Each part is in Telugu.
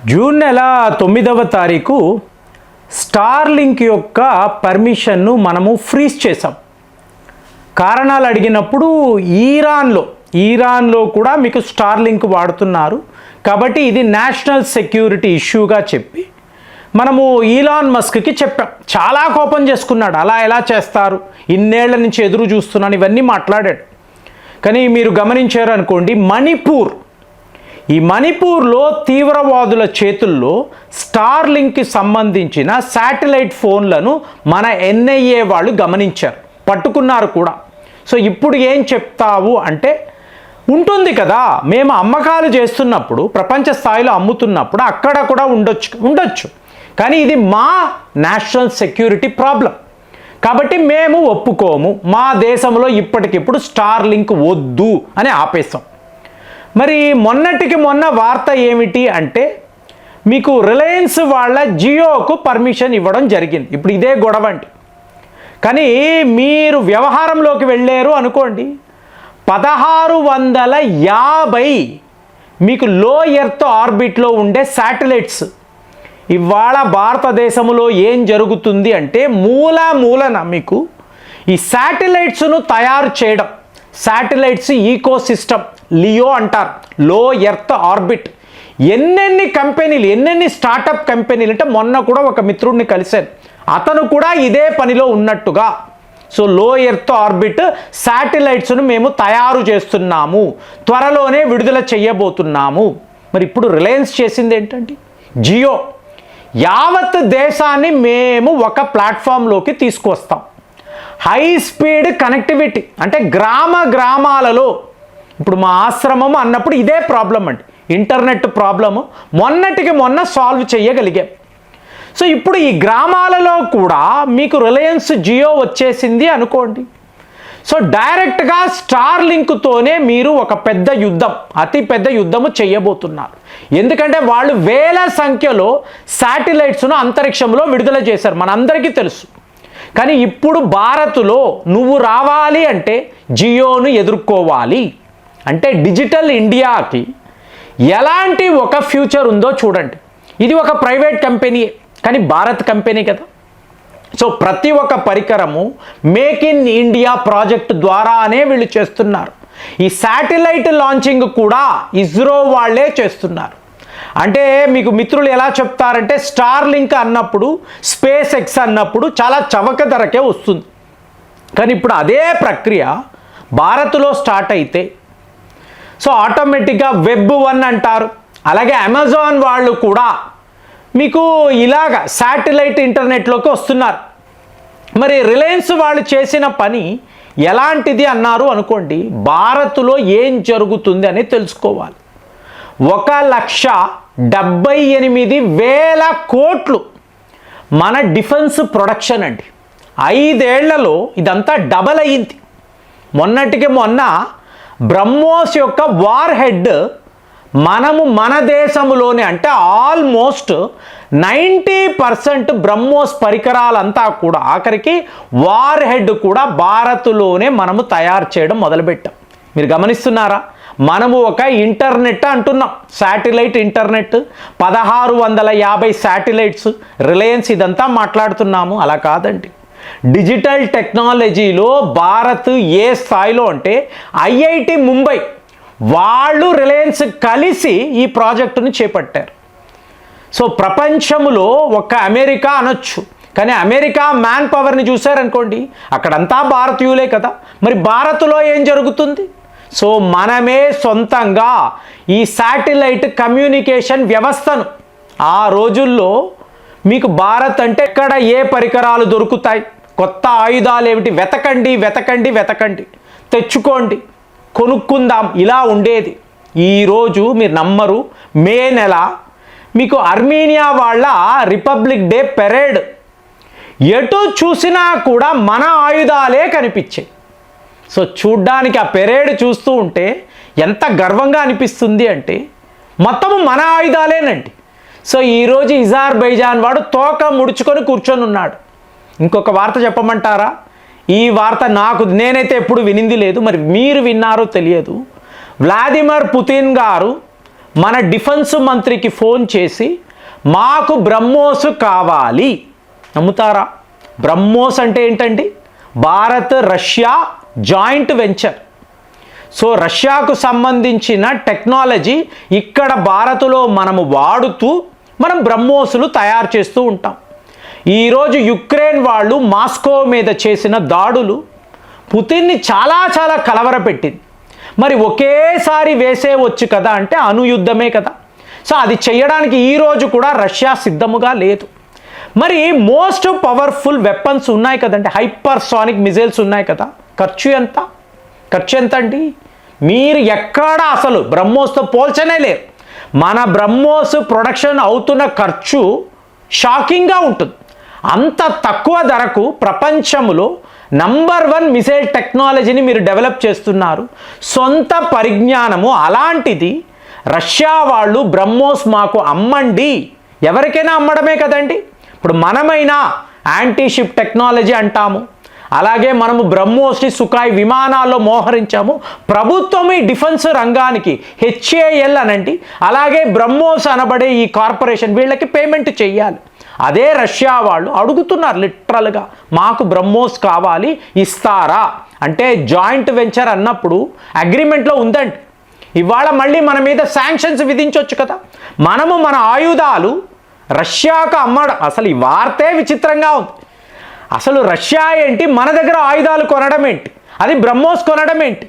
జూన్ నెల 9వ తారీఖు స్టార్లింక్ యొక్క పర్మిషన్ను మనము ఫ్రీజ్ చేసాం. కారణాలు అడిగినప్పుడు ఈరాన్లో కూడా మీకు స్టార్లింక్ వాడుతున్నారు కాబట్టి ఇది నేషనల్ సెక్యూరిటీ ఇష్యూగా చెప్పి మనము ఈలాన్ మస్క్కి చెప్పాం. చాలా కోపం చేసుకున్నాడు. అలా ఎలా చేస్తారు, ఇన్నేళ్ల నుంచి ఎదురు చూస్తున్నాను, ఇవన్నీ మాట్లాడాడు. కానీ మీరు గమనించారు అనుకోండి, మణిపూర్లో తీవ్రవాదుల చేతుల్లో స్టార్లింక్కి సంబంధించిన శాటిలైట్ ఫోన్లను మన ఎన్ఐఏ వాళ్ళు గమనించారు, పట్టుకున్నారు కూడా. సో ఇప్పుడు ఏం చెప్తావు అంటే, ఉంటుంది కదా, మేము అమ్మకాలు చేస్తున్నప్పుడు ప్రపంచ స్థాయిలో అమ్ముతున్నప్పుడు అక్కడ కూడా ఉండొచ్చు కానీ ఇది మా నేషనల్ సెక్యూరిటీ ప్రాబ్లం కాబట్టి మేము ఒప్పుకోము, మా దేశంలో ఇప్పటికిప్పుడు స్టార్లింక్ వద్దు అని ఆపేస్తాం. మరి మొన్నటికి మొన్న వార్త ఏమిటి అంటే, మీకు రిలయన్స్ వాళ్ళ జియోకు పర్మిషన్ ఇవ్వడం జరిగింది. ఇప్పుడు ఇదే గొడవ అండి. కానీ మీరు వ్యవహారంలోకి వెళ్ళారు అనుకోండి, 1650 మీకు లో ఎర్త్ ఆర్బిట్లో ఉండే శాటిలైట్స్ ఇవాళ భారతదేశంలో ఏం జరుగుతుంది అంటే, మూలన మీకు ఈ శాటిలైట్స్ను తయారు చేయడం, శాటిలైట్స్ ఈకో సిస్టమ్ లియో అంటారు, లో ఎర్త్ ఆర్బిట్. ఎన్నెన్ని స్టార్టప్ కంపెనీలు అంటే, మొన్న కూడా ఒక మిత్రుడిని కలిశాను, అతను కూడా ఇదే పనిలో ఉన్నట్టుగా. సో లో ఎర్త్ ఆర్బిట్ శాటిలైట్స్ను మేము తయారు చేస్తున్నాము, త్వరలోనే విడుదల చేయబోతున్నాము. మరి ఇప్పుడు రిలయన్స్ చేసింది ఏంటండి, జియో. యావత్ దేశాన్ని మేము ఒక ప్లాట్ఫామ్లోకి తీసుకువస్తాం. హై స్పీడ్ కనెక్టివిటీ అంటే గ్రామాలలో, ఇప్పుడు మా ఆశ్రమం అన్నప్పుడు ఇదే ప్రాబ్లం అండి, ఇంటర్నెట్ ప్రాబ్లము మొన్నటికి మొన్న సాల్వ్ చేయగలిగాం. సో ఇప్పుడు ఈ గ్రామాలలో కూడా మీకు రిలయన్స్ జియో వచ్చేసింది అనుకోండి. సో డైరెక్ట్గా స్టార్లింక్తోనే మీరు ఒక పెద్ద యుద్ధం, అతి పెద్ద యుద్ధము చేయబోతున్నారు. ఎందుకంటే వాళ్ళు వేల సంఖ్యలో శాటిలైట్స్ను అంతరిక్షంలో విడుదల చేశారు, మనందరికీ తెలుసు. కానీ ఇప్పుడు భారత్లో నువ్వు రావాలి అంటే జియోను ఎదుర్కోవాలి అంటే, డిజిటల్ ఇండియాకి ఎలాంటి ఒక ఫ్యూచర్ ఉందో చూడండి. ఇది ఒక ప్రైవేట్ కంపెనీ కానీ భారత్ కంపెనీ కదా. సో ప్రతి ఒక్క పరికరము మేక్ ఇన్ ఇండియా ప్రాజెక్ట్ ద్వారానే వీళ్ళు చేస్తున్నారు. ఈ శాటిలైట్ లాంచింగ్ కూడా ఇస్రో వాళ్ళే చేస్తున్నారు. అంటే మీకు మిత్రులు ఎలా చెప్తారంటే, స్టార్లింక్ అన్నప్పుడు, స్పేస్ ఎక్స్ అన్నప్పుడు చాలా చవక ధరకే వస్తుంది. కానీ ఇప్పుడు అదే ప్రక్రియ భారత్లో స్టార్ట్ అయితే, సో ఆటోమేటిక్గా వెబ్ 1 అంటారు. అలాగే అమెజాన్ వాళ్ళు కూడా మీకు ఇలాగ శాటిలైట్ ఇంటర్నెట్లోకి వస్తున్నారు. మరి రిలయన్స్ వాళ్ళు చేసిన పని ఎలాంటిది అన్నారు అనుకోండి, భారత్లో ఏం జరుగుతుంది అని తెలుసుకోవాలి. 1,78,000 కోట్లు మన డిఫెన్స్ ప్రొడక్షన్ అండి. 5 ఏళ్లలో ఇదంతా డబల్ అయ్యింది. మొన్నటికి మొన్న బ్రహ్మోస్ యొక్క వార్ హెడ్ మనము మన దేశంలోనే, అంటే ఆల్మోస్ట్ 90% బ్రహ్మోస్ పరికరాలంతా కూడా, ఆఖరికి వార్ హెడ్ కూడా భారత్లోనే మనము తయారు చేయడం మొదలుపెట్టాం. మీరు గమనిస్తున్నారా? మనము ఒక ఇంటర్నెట్ అంటున్నాం, శాటిలైట్ ఇంటర్నెట్, 1650 శాటిలైట్స్, రిలయన్స్ ఇదంతా మాట్లాడుతున్నాము. అలా కాదండి. డిజిటల్ టెక్నాలజీలో భారత్ ఏ స్థాయిలో అంటే, ఐఐటి ముంబై వాళ్ళు రిలయన్స్ కలిసి ఈ ప్రాజెక్టును చేపట్టారు. సో ప్రపంచంలో ఒక అమెరికా అనొచ్చు, కానీ అమెరికా మ్యాన్ పవర్ని చూశారనుకోండి, అక్కడంతా భారతీయులే కదా. మరి భారత్లో ఏం జరుగుతుంది? సో మనమే సొంతంగా ఈ శాటిలైట్ కమ్యూనికేషన్ వ్యవస్థను, ఆ రోజుల్లో మీకు భారత్ అంటే ఎక్కడ ఏ పరికరాలు దొరుకుతాయి, కొత్త ఆయుధాలు ఏమిటి, వెతకండి, తెచ్చుకోండి, కొనుక్కుందాం, ఇలా ఉండేది. ఈరోజు మీరు నమ్మరు, మే నెల మీకు అర్మీనియా వాళ్ళ రిపబ్లిక్ డే పెరేడ్, ఎటు చూసినా కూడా మన ఆయుధాలే కనిపించాయి. సో చూడ్డానికి ఆ పెరేడ్ చూస్తూ ఉంటే ఎంత గర్వంగా అనిపిస్తుంది అంటే, మొత్తము మన ఆయుధాలేనండి. సో ఈరోజు అజర్బైజాన్ వాడు తోక ముడుచుకొని కూర్చొని ఉన్నాడు. ఇంకొక వార్త చెప్పమంటారా? ఈ వార్త నేనైతే ఎప్పుడు వినింది లేదు, మరి మీరు విన్నారో తెలియదు. వ్లాదిమిర్ పుతిన్ గారు మన డిఫెన్స్ మంత్రికి ఫోన్ చేసి మాకు బ్రహ్మోస్ కావాలి. నమ్ముతారా? బ్రహ్మోస్ అంటే ఏంటండి? Bharat Russia joint venture. So రష్యాకు సంబంధించిన టెక్నాలజీ ఇక్కడ భారత్లో మనము వాడుతూ మనం బ్రహ్మోసులు తయారు చేస్తూ ఉంటాం. ఈరోజు యుక్రెయిన్ వాళ్ళు మాస్కో మీద చేసిన దాడులు పుతిన్ని చాలా చాలా కలవరపెట్టింది. మరి ఒకేసారి వేసేవచ్చు కదా అంటే అణుయుద్ధమే కదా. సో అది చేయడానికి ఈరోజు కూడా రష్యా సిద్ధముగా లేదు. మరి మోస్ట్ పవర్ఫుల్ వెపన్స్ ఉన్నాయి కదండి, హైపర్సానిక్ మిజైల్స్ ఉన్నాయి కదా. ఖర్చు ఎంత అండి? మీరు ఎక్కడ అసలు బ్రహ్మోస్తో పోల్చనే లేరు. మన బ్రహ్మోస్ ప్రొడక్షన్ అవుతున్న ఖర్చు షాకింగ్గా ఉంటుంది. అంత తక్కువ ధరకు ప్రపంచంలో నంబర్ 1 మిసైల్ టెక్నాలజీని మీరు డెవలప్ చేస్తున్నారు, సొంత పరిజ్ఞానము. అలాంటిది రష్యా వాళ్ళు బ్రహ్మోస్ మాకు అమ్మండి, ఎవరికైనా అమ్మడమే కదండి. ఇప్పుడు మనమైనా యాంటీ షిప్ టెక్నాలజీ అంటాము, అలాగే మనము బ్రహ్మోస్ని సుఖాయ్ విమానాల్లో మోహరించాము. ప్రభుత్వం ఈ డిఫెన్స్ రంగానికి HAL అనండి, అలాగే బ్రహ్మోస్ అనబడే ఈ కార్పొరేషన్ వీళ్ళకి పేమెంట్ చెయ్యాలి. అదే రష్యా వాళ్ళు అడుగుతున్నారు లిటరల్గా, మాకు బ్రహ్మోస్ కావాలి, ఇస్తారా అంటే. జాయింట్ వెంచర్ అన్నప్పుడు అగ్రిమెంట్లో ఉందండి. ఇవాళ మళ్ళీ మన మీద శాంక్షన్స్ విధించవచ్చు కదా. మనము మన ఆయుధాలు రష్యాకు అమ్మడం, అసలు ఈ వార్తే విచిత్రంగా ఉంది. అసలు రష్యా ఏంటి, మన దగ్గర ఆయుధాలు కొనడం ఏంటి, అది బ్రహ్మోస్ కొనడం ఏంటి?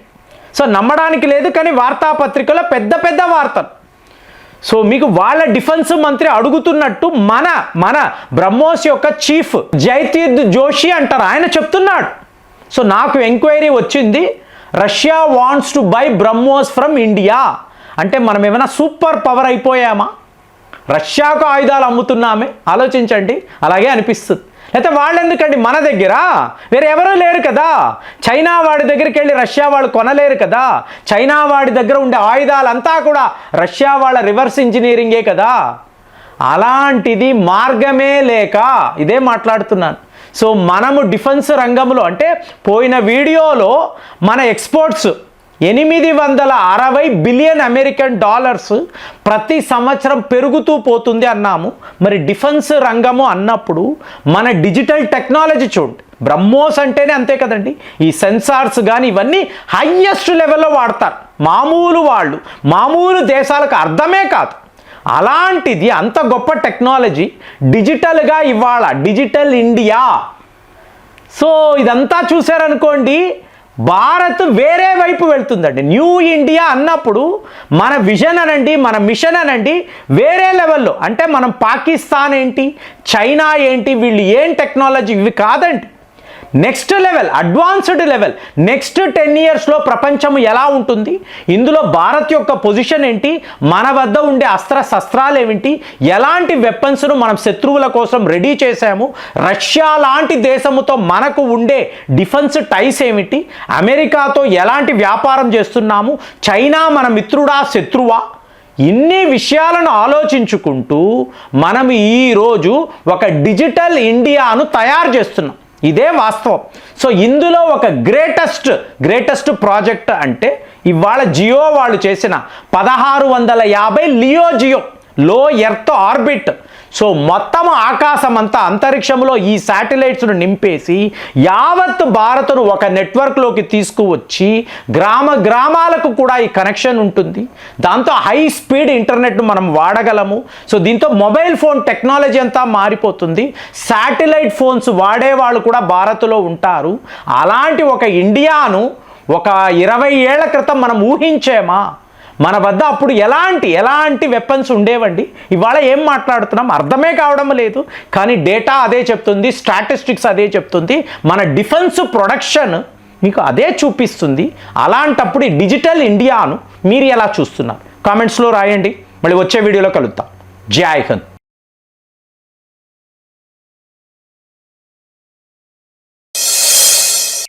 సో నమ్మడానికి లేదు, కానీ వార్తాపత్రికలో పెద్ద పెద్ద వార్తలు. సో మీకు వాళ్ళ డిఫెన్స్ మంత్రి అడుగుతున్నట్టు మన బ్రహ్మోస్ యొక్క చీఫ్ జైతీర్ జోషి అంటారు, ఆయన చెప్తున్నాడు. సో నాకు ఎంక్వైరీ వచ్చింది, Russia wants to buy BrahMos from India. అంటే మనం ఏమైనా సూపర్ పవర్ అయిపోయామా? రష్యాకు ఆయుధాలు అమ్ముతున్నామే, ఆలోచించండి. అలాగే అనిపిస్తుంది. అయితే వాళ్ళు ఎందుకండి మన దగ్గర, వేరే ఎవరూ లేరు కదా. చైనా వాడి దగ్గరికి వెళ్ళి రష్యా వాళ్ళు కొనలేరు కదా. చైనా వాడి దగ్గర ఉండే ఆయుధాలంతా కూడా రష్యా వాళ్ళ రివర్స్ ఇంజనీరింగే కదా. అలాంటిది మార్గమే లేక ఇదే మాట్లాడుతున్నాను. సో మనము డిఫెన్స్ రంగంలో అంటే పోయిన వీడియోలో మన ఎక్స్పోర్ట్స్ 860 బిలియన్ అమెరికన్ డాలర్స్ ప్రతి సంవత్సరం పెరుగుతూ పోతుంది అన్నాము. మరి డిఫెన్స్ రంగము అన్నప్పుడు మన డిజిటల్ టెక్నాలజీ చూడండి, బ్రహ్మోస్ అంటేనే అంతే కదండి. ఈ సెన్సార్స్ కానీ ఇవన్నీ హైయెస్ట్ లెవెల్లో వాడతారు. మామూలు దేశాలకు అర్థమే కాదు. అలాంటిది అంత గొప్ప టెక్నాలజీ డిజిటల్గా ఇవాళ డిజిటల్ ఇండియా. సో ఇదంతా చూశారనుకోండి, భారత్ వేరే వైపు వెళ్తుందండి. న్యూ ఇండియా అన్నప్పుడు మన విజన్ అనండి, మన మిషన్ అనండి వేరే లెవెల్లో. అంటే మనం పాకిస్తాన్ ఏంటి, చైనా ఏంటి, వీళ్ళు ఏం టెక్నాలజీ ఇవి కాదండి. Next level, advanced level. Next 10 yearsలో ప్రపంచం ఎలా ఉంటుంది, ఇందులో భారత్ యొక్క పొజిషన్ ఏంటి, మన వద్ద ఉండే శస్త్రాలు ఏమిటి, ఎలాంటి వెపన్స్ను మనం శత్రువుల కోసం రెడీ చేశాము, రష్యా లాంటి దేశముతో మనకు ఉండే డిఫెన్స్ టైస్ ఏమిటి, అమెరికాతో ఎలాంటి వ్యాపారం చేస్తున్నాము, చైనా మన మిత్రుడా శత్రువా, ఇన్ని విషయాలను ఆలోచించుకుంటూ మనం ఈరోజు ఒక డిజిటల్ ఇండియాను తయారు చేస్తున్నాం. ఇదే వాస్తవం. సో ఇందులో ఒక గ్రేటెస్ట్ ప్రాజెక్ట్ అంటే ఇవాళ జియో వాళ్ళు చేసిన 1650 లియో లో ఎర్త్ ఆర్బిట్. సో మొత్తం ఆకాశం అంతా అంతరిక్షంలో ఈ శాటిలైట్స్ను నింపేసి యావత్ భారత్ను ఒక నెట్వర్క్లోకి తీసుకువచ్చి గ్రామాలకు కూడా ఈ కనెక్షన్ ఉంటుంది. దాంతో హై స్పీడ్ ఇంటర్నెట్ను మనం వాడగలము. సో దీంతో మొబైల్ ఫోన్ టెక్నాలజీ అంతా మారిపోతుంది. శాటిలైట్ ఫోన్స్ వాడేవాళ్ళు కూడా భారత్లో ఉంటారు. అలాంటి ఒక ఇండియాను ఒక 20 ఏళ్ల క్రితం మనం ఊహించేమా? మన వద్ద అప్పుడు ఎలాంటి వెపన్స్ ఉండేవండి. ఇవాళ ఏం మాట్లాడుతున్నాం అర్థమే కావడం లేదు. కానీ డేటా అదే చెప్తుంది, స్టాటిస్టిక్స్ అదే చెప్తుంది, మన డిఫెన్స్ ప్రొడక్షన్ మీకు అదే చూపిస్తుంది. అలాంటప్పుడు ఈ డిజిటల్ ఇండియాను మీరు ఎలా చూస్తున్నారు? కామెంట్స్లో రాయండి. మళ్ళీ వచ్చే వీడియోలో కలుద్దాం. జై హింద్.